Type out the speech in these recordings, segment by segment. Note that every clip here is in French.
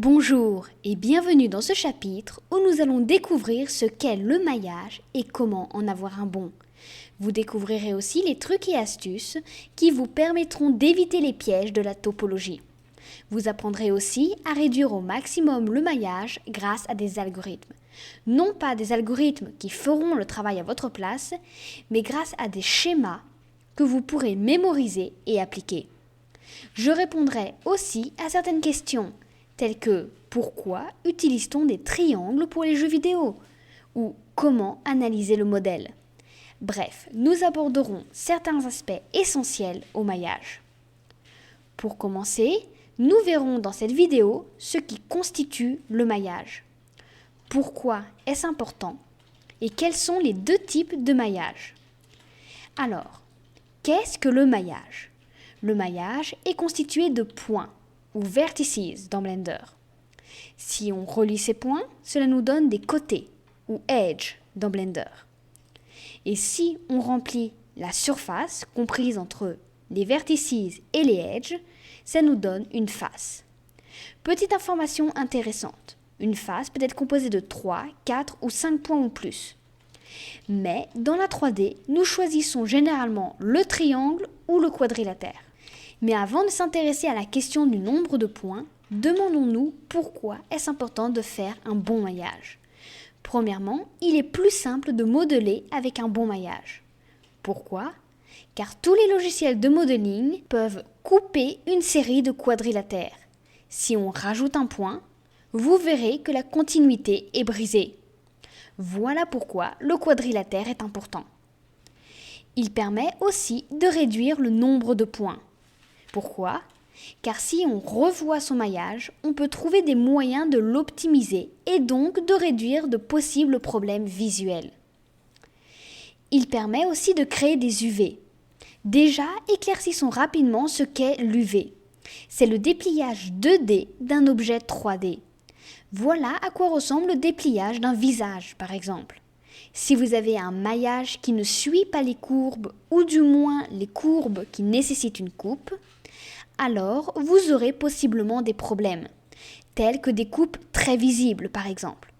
Bonjour et bienvenue dans ce chapitre où nous allons découvrir ce qu'est le maillage et comment en avoir un bon. Vous découvrirez aussi les trucs et astuces qui vous permettront d'éviter les pièges de la topologie. Vous apprendrez aussi à réduire au maximum le maillage grâce à des algorithmes. Non pas des algorithmes qui feront le travail à votre place, mais grâce à des schémas que vous pourrez mémoriser et appliquer. Je répondrai aussi à certaines questions, telles que pourquoi utilise-t-on des triangles pour les jeux vidéo ou comment analyser le modèle. Bref, nous aborderons certains aspects essentiels au maillage. Pour commencer, nous verrons dans cette vidéo ce qui constitue le maillage. Pourquoi est-ce important et quels sont les deux types de maillage? Alors, qu'est-ce que le maillage? Le maillage est constitué de points ou vertices dans Blender. Si on relie ces points, cela nous donne des côtés ou edges dans Blender. Et si on remplit la surface comprise entre les vertices et les edges, ça nous donne une face. Petite information intéressante, une face peut être composée de 3, 4 ou 5 points ou plus. Mais dans la 3D, nous choisissons généralement le triangle ou le quadrilatère. Mais avant de s'intéresser à la question du nombre de points, demandons-nous pourquoi est-ce important de faire un bon maillage. Premièrement, il est plus simple de modeler avec un bon maillage. Pourquoi? Car tous les logiciels de modeling peuvent couper une série de quadrilatères. Si on rajoute un point, vous verrez que la continuité est brisée. Voilà pourquoi le quadrilatère est important. Il permet aussi de réduire le nombre de points. Pourquoi? Car si on revoit son maillage, on peut trouver des moyens de l'optimiser et donc de réduire de possibles problèmes visuels. Il permet aussi de créer des UV. Déjà, éclaircissons rapidement ce qu'est l'UV. C'est le dépliage 2D d'un objet 3D. Voilà à quoi ressemble le dépliage d'un visage, par exemple. Si vous avez un maillage qui ne suit pas les courbes, ou du moins les courbes qui nécessitent une coupe, alors vous aurez possiblement des problèmes, tels que des coupes très visibles par exemple.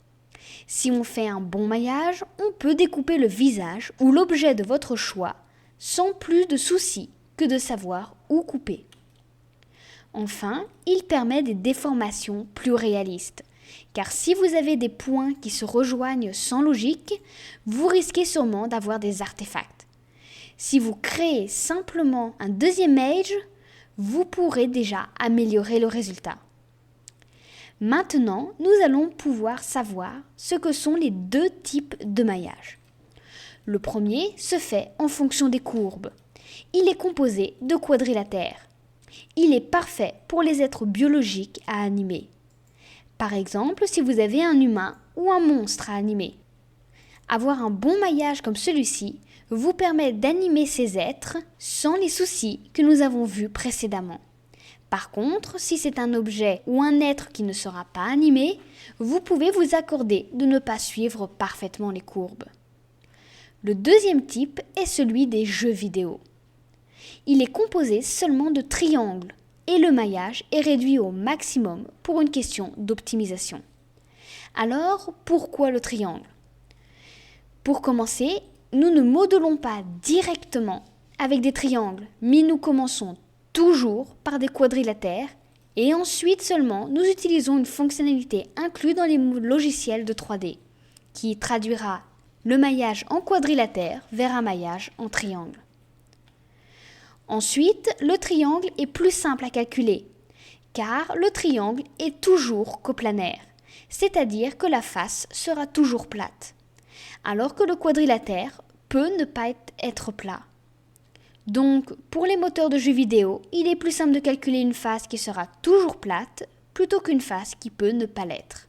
Si on fait un bon maillage, on peut découper le visage ou l'objet de votre choix sans plus de soucis que de savoir où couper. Enfin, il permet des déformations plus réalistes, car si vous avez des points qui se rejoignent sans logique, vous risquez sûrement d'avoir des artefacts. Si vous créez simplement un deuxième edge, vous pourrez déjà améliorer le résultat. Maintenant, nous allons pouvoir savoir ce que sont les deux types de maillage. Le premier se fait en fonction des courbes. Il est composé de quadrilatères. Il est parfait pour les êtres biologiques à animer. Par exemple, si vous avez un humain ou un monstre à animer. Avoir un bon maillage comme celui-ci vous permet d'animer ces êtres sans les soucis que nous avons vus précédemment. Par contre, si c'est un objet ou un être qui ne sera pas animé, vous pouvez vous accorder de ne pas suivre parfaitement les courbes. Le deuxième type est celui des jeux vidéo. Il est composé seulement de triangles et le maillage est réduit au maximum pour une question d'optimisation. Alors, pourquoi le triangle? Pour commencer, nous ne modelons pas directement avec des triangles, mais nous commençons toujours par des quadrilatères et ensuite seulement nous utilisons une fonctionnalité inclue dans les logiciels de 3D qui traduira le maillage en quadrilatère vers un maillage en triangle. Ensuite, le triangle est plus simple à calculer car le triangle est toujours coplanaire, c'est-à-dire que la face sera toujours plate, alors que le quadrilatère peut ne pas être plat. Donc, pour les moteurs de jeux vidéo, il est plus simple de calculer une face qui sera toujours plate plutôt qu'une face qui peut ne pas l'être.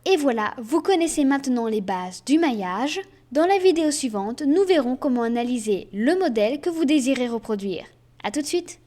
Et voilà, vous connaissez maintenant les bases du maillage. Dans la vidéo suivante, nous verrons comment analyser le modèle que vous désirez reproduire. À tout de suite!